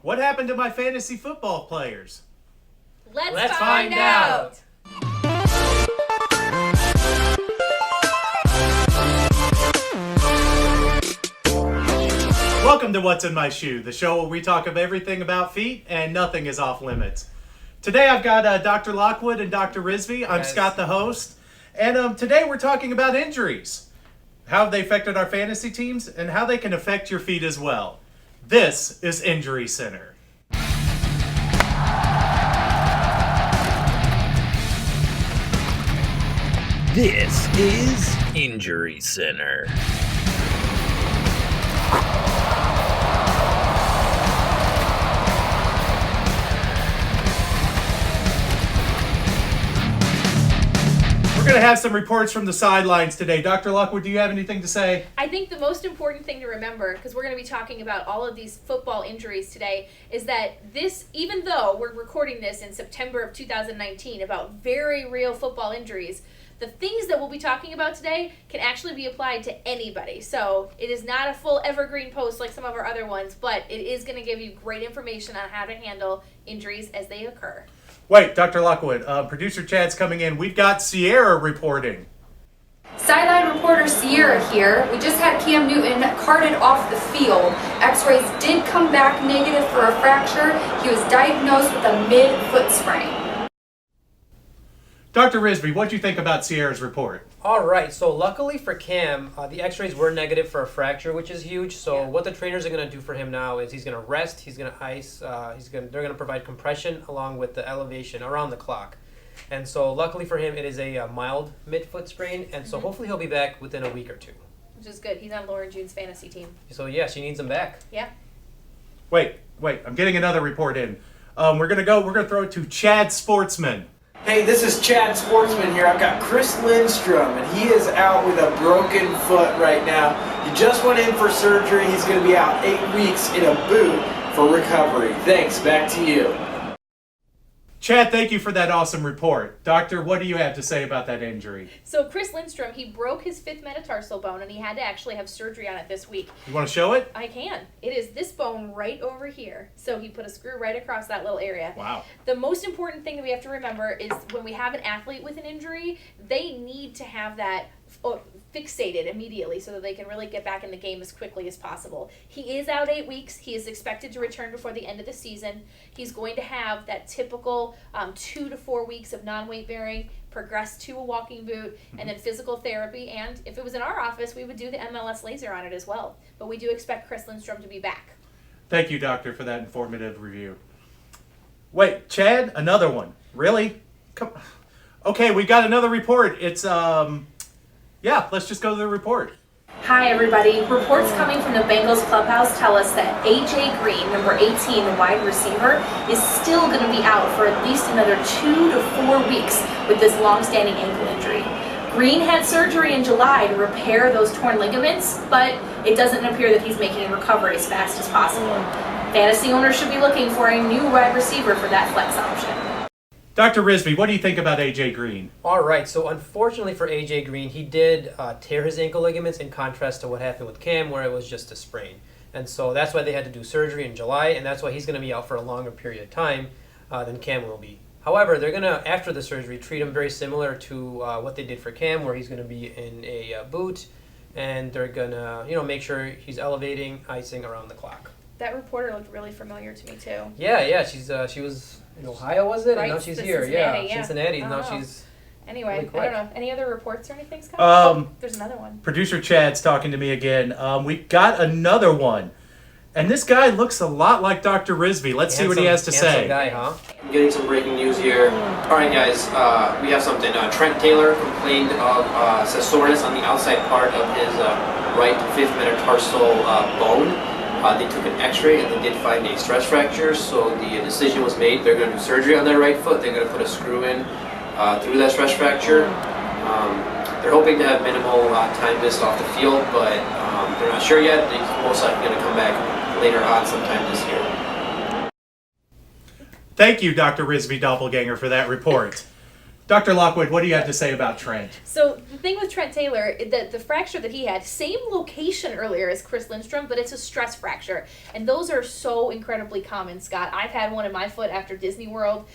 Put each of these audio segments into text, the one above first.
What happened to my fantasy football players? Let's find out. Welcome to What's in My Shoe, the show where we talk of everything about feet and nothing is off limits. Today I've got Dr. Lockwood and Dr. Risby. I'm Scott, the host. And today we're talking about injuries. How they affected our fantasy teams and how they can affect your feet as well. This is Injury Center. This is Injury Center. We're going to have some reports from the sidelines today. Dr. Lockwood, do you have anything to say? I think the most important thing to remember, because we're going to be talking about all of these football injuries today, is that this, even though we're recording this in September of 2019 about very real football injuries, the things that we'll be talking about today can actually be applied to anybody. So it is not a full evergreen post like some of our other ones, but it is going to give you great information on how to handle injuries as they occur. Wait, Dr. Lockwood, producer Chad's coming in. We've got Sierra reporting. Sideline reporter Sierra here. We just had Cam Newton carted off the field. X-rays did come back negative for a fracture. He was diagnosed with a mid-foot sprain. Dr. Risby, what do you think about Sierra's report? All right, so luckily for Cam, the x-rays were negative for a fracture, which is huge. So what the trainers are going to do for him now is he's going to rest, he's going to ice, they're going to provide compression along with the elevation around the clock. And so luckily for him, it is a mild midfoot sprain, and so hopefully he'll be back within a week or two. Which is good. He's on Lauren June's fantasy team. So yeah, she needs him back. Yeah. Wait, I'm getting another report in. We're going to throw it to Chad Sportsman. Hey, this is Chad Sportsman here. I've got Chris Lindstrom, and he is out with a broken foot right now. He just went in for surgery. He's going to be out 8 weeks in a boot for recovery. Thanks. Back to you. Chad, thank you for that awesome report. Doctor, what do you have to say about that injury? So Chris Lindstrom, he broke his fifth metatarsal bone, and he had to actually have surgery on it this week. You want to show it? I can. It is this bone right over here. So he put a screw right across that little area. Wow. The most important thing that we have to remember is when we have an athlete with an injury, they need to have that fixated immediately so that they can really get back in the game as quickly as possible. He is out 8 weeks. He is expected to return before the end of the season. He's going to have that typical 2 to 4 weeks of non-weight bearing, progress to a walking boot, and then physical therapy. And if it was in our office, we would do the MLS laser on it as well. But we do expect Chris Lindstrom to be back. Thank you, Doctor, for that informative review. Wait, Chad, another one. Really? Come. Okay, we got another report. It's yeah, let's just go to the report. Hi, everybody. Reports coming from the Bengals clubhouse tell us that A.J. Green, number 18, the wide receiver, is still going to be out for at least another 2 to 4 weeks with this long-standing ankle injury. Green had surgery in July to repair those torn ligaments, but it doesn't appear that he's making a recovery as fast as possible. Fantasy owners should be looking for a new wide receiver for that flex option. Dr. Risby, what do you think about A.J. Green? All right, so unfortunately for A.J. Green, he did tear his ankle ligaments in contrast to what happened with Cam, where it was just a sprain. And so that's why they had to do surgery in July, and that's why he's going to be out for a longer period of time than Cam will be. However, they're going to, after the surgery, treat him very similar to what they did for Cam, where he's going to be in a boot, and they're going to make sure he's elevating, icing around the clock. That reporter looked really familiar to me, too. Yeah, she was in Ohio, was it? Right, and now she's the here. Cincinnati, yeah. Cincinnati. I Now don't know. she's Anyway, really quick. I don't know. Any other reports or anything, Scott? There's another one. Producer Chad's talking to me again. We got another one. And this guy looks a lot like Dr. Risby. Let's see what he has to say. Guy, huh? I'm getting some breaking news here. All right, guys, we have something. Trent Taylor complained of soreness on the outside part of his right fifth metatarsal bone. They took an x-ray and they did find a stress fracture, so the decision was made. They're going to do surgery on their right foot. They're going to put a screw in through that stress fracture. They're hoping to have minimal time missed off the field, but they're not sure yet. They're most likely going to come back later on sometime this year. Thank you, Dr. Risby Doppelganger, for that report. Dr. Lockwood, what do you have to say about Trent? So the thing with Trent Taylor, the fracture that he had, same location earlier as Chris Lindstrom, but it's a stress fracture. And those are so incredibly common, Scott. I've had one in my foot after Disney World.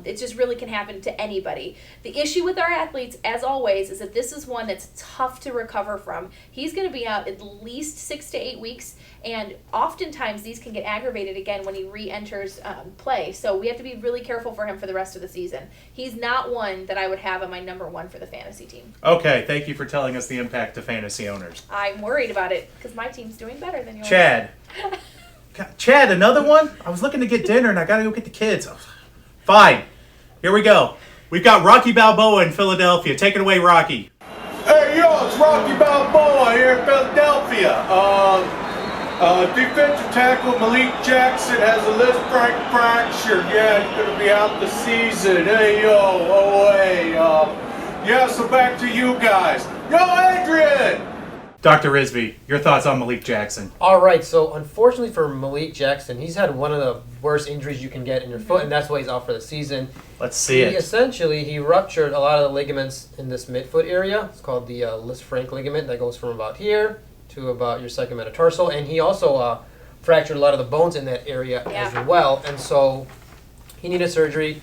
It just really can happen to anybody. The issue with our athletes, as always, is that this is one that's tough to recover from. He's going to be out at least 6 to 8 weeks, and oftentimes these can get aggravated again when he re-enters play. So we have to be really careful for him for the rest of the season. He's not one that I would have on my number one for the fantasy team. Okay, thank you for telling us the impact to fantasy owners. I'm worried about it because my team's doing better than yours. Chad. Chad, another one? I was looking to get dinner and I gotta go get the kids. Fine. Here we go. We've got Rocky Balboa in Philadelphia. Take it away, Rocky. Hey, yo, it's Rocky Balboa here in Philadelphia. Defensive tackle Malik Jackson has a list fracture. Yeah, he's going to be out the season. Hey, yeah, so back to you guys. Yo, Adrian! Dr. Risby, your thoughts on Malik Jackson? All right, so unfortunately for Malik Jackson, he's had one of the worst injuries you can get in your foot, and that's why he's out for the season. Let's see it. He ruptured a lot of the ligaments in this midfoot area. It's called the Lindstrom ligament that goes from about here to about your second metatarsal, and he also fractured a lot of the bones in that area as well, and so he needed surgery.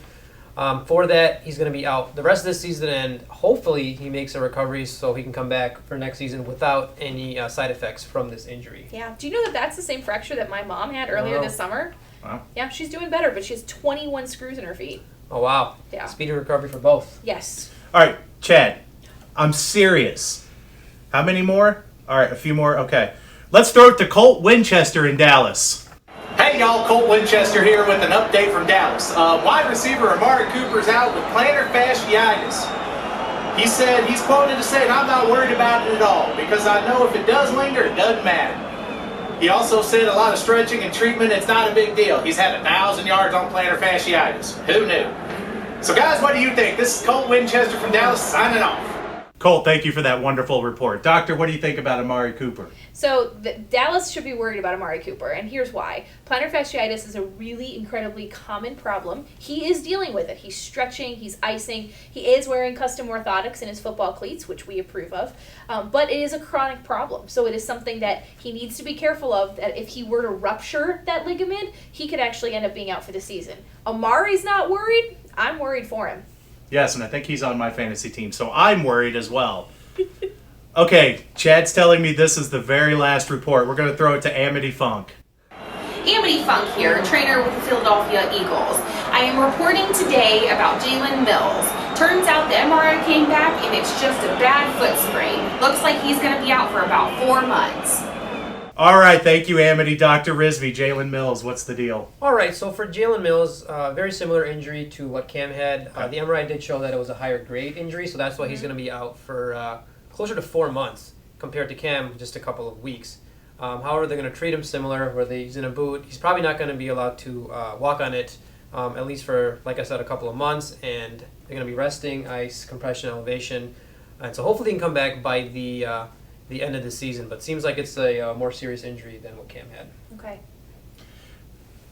For that, he's going to be out the rest of this season, and hopefully he makes a recovery so he can come back for next season without any side effects from this injury. Yeah. Do you know that that's the same fracture that my mom had earlier this summer? Wow. Yeah, she's doing better, but she has 21 screws in her feet. Oh, wow. Yeah. Speedy recovery for both. Yes. All right, Chad, I'm serious. How many more? All right, a few more. Okay. Let's throw it to Colt Winchester in Dallas. Hey y'all, Colt Winchester here with an update from Dallas. Wide receiver Amari Cooper's out with plantar fasciitis. He said, he's quoted as saying, I'm not worried about it at all because I know if it does linger, it doesn't matter. He also said a lot of stretching and treatment, it's not a big deal. He's had 1,000 yards on plantar fasciitis. Who knew? So guys, what do you think? This is Colt Winchester from Dallas signing off. Colt, thank you for that wonderful report. Doctor, what do you think about Amari Cooper? So Dallas should be worried about Amari Cooper, and here's why. Plantar fasciitis is a really incredibly common problem. He is dealing with it. He's stretching, he's icing, he is wearing custom orthotics in his football cleats, which we approve of, but it is a chronic problem. So it is something that he needs to be careful of, that if he were to rupture that ligament, he could actually end up being out for the season. Amari's not worried. I'm worried for him. Yes, and I think he's on my fantasy team, so I'm worried as well. Okay, Chad's telling me this is the very last report. We're going to throw it to Amity Funk. Amity Funk here, trainer with the Philadelphia Eagles. I am reporting today about Jaylen Mills. Turns out the MRI came back and it's just a bad foot sprain. Looks like he's going to be out for about 4 months. All right, thank you, Amity. Dr. Risby, Jaylen Mills, what's the deal? All right, so for Jaylen Mills, very similar injury to what Cam had. The MRI did show that it was a higher grade injury, so that's why he's going to be out for closer to 4 months compared to Cam, just a couple of weeks. However, they're going to treat him similar, where he's in a boot. He's probably not going to be allowed to walk on it, at least for, like I said, a couple of months, and they're going to be resting, ice, compression, elevation, and so hopefully he can come back by the end of the season, but seems like it's a more serious injury than what Cam had. Okay.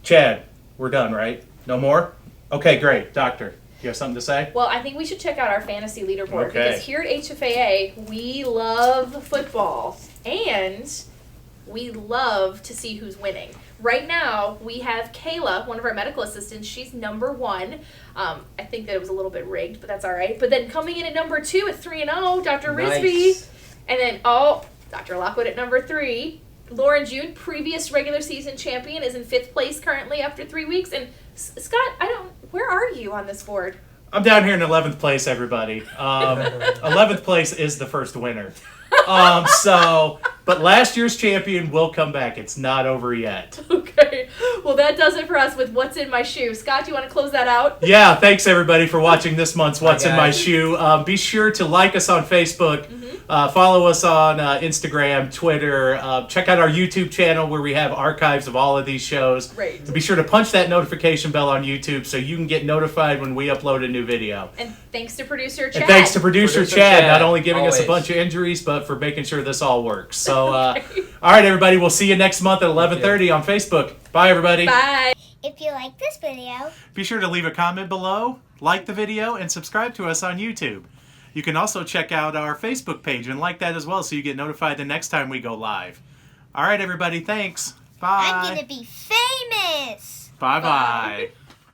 Chad, we're done, right? No more? Okay, great. Doctor, you have something to say? Well, I think we should check out our fantasy leaderboard Okay. because here at HFAA, we love football and we love to see who's winning. Right now, we have Kayla, one of our medical assistants. She's number 1. I think that it was a little bit rigged, but that's all right. But then coming in at number 2 at 3-0, Dr. Risby. And then, Dr. Lockwood at number 3. Lauren June, previous regular season champion, is in 5th place currently after 3 weeks. And Scott, where are you on this board? I'm down here in 11th place, everybody. 11th place is the first winner. But last year's champion will come back. It's not over yet. Okay. Well, that does it for us with What's in My Shoe. Scott, do you want to close that out? Yeah, thanks everybody for watching this month's What's in My Shoe. Be sure to like us on Facebook. Follow us on Instagram, Twitter. Check out our YouTube channel where we have archives of all of these shows. Great. And be sure to punch that notification bell on YouTube so you can get notified when we upload a new video. And thanks to producer Chad. And thanks to producer Chad, not only giving us a always. bunch of injuries, but for making sure this all works. So, all right, everybody, we'll see you next month at 11:30 on Facebook. Bye, everybody. Bye. If you like this video, be sure to leave a comment below, like the video, and subscribe to us on YouTube. You can also check out our Facebook page and like that as well so you get notified the next time we go live. All right, everybody, thanks. Bye. I'm going to be famous. Bye-bye.